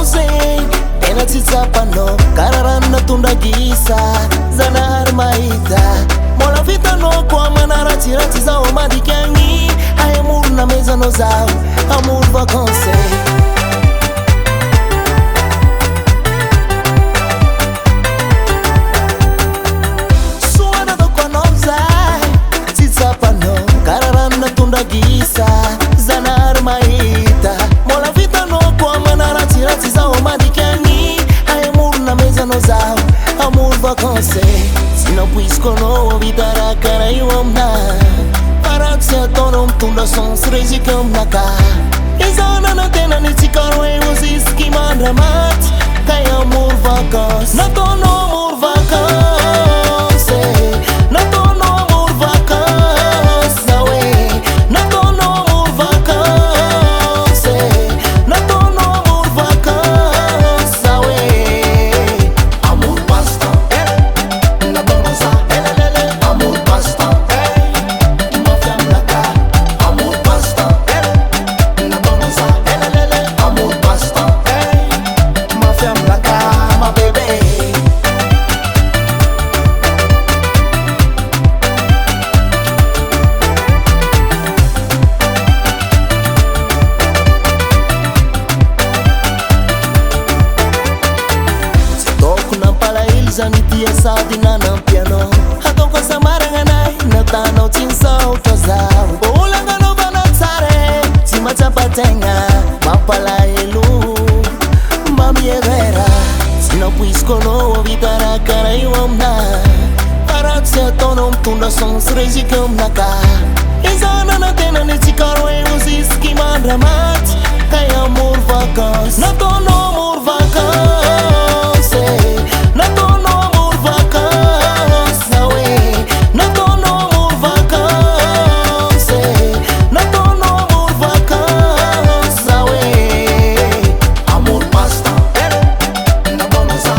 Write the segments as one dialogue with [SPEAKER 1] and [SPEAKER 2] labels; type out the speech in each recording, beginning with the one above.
[SPEAKER 1] conseil tena tsy tsapanao karaha rano natondra gisa zanahary mahita mbola vitanao koa manaratsiratsy zao amadiky agny ay amoro namezanao zaho amoro vacances gisa zanahary mahita mbola vitanao koa manaratsiratsy zao amadiky agny ay amoro namezanao zaho amoro vacances tsy nampoiziko anao vita raha karaha io aminahy paraha tsy ataonao mitondra sens rezika aminaka izanana tena nitsikaro eo zisiky mandramaty kay amoro vacances nataonao amoro vacances nataonao amoro vacances zawe zanitia sady nanampianao ataoko asamaragna anahy natanao tsy nisaotra zaho olanganaovana tsara tsy matsapategna mampalahelo mba mievera tsy nampoiziko anao vita raha karaha io aminahy paraha tsy ataonao mitondra sens rezika aminaka izanana tena nitsikaro eo zisiky mandramaty kay amoro vacances nataonao amoro vacances nataonao amoro vacances zawe nataonao amoro vacances nataonao amoro vacances zawe amoro basta nataonao za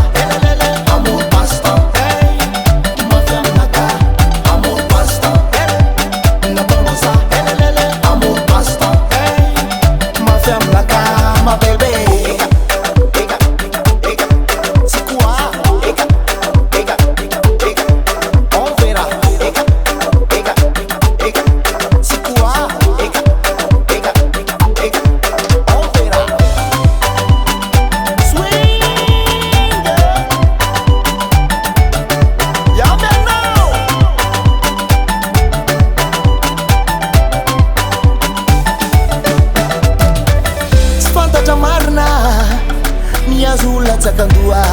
[SPEAKER 1] amoro basta mafy aminaka amoro basta nataonao za amoro basta mafy aminaka ma bebe miazula tsakandua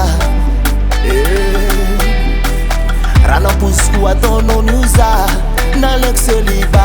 [SPEAKER 1] raha nampoiziko ataonao niuza naleoko celibat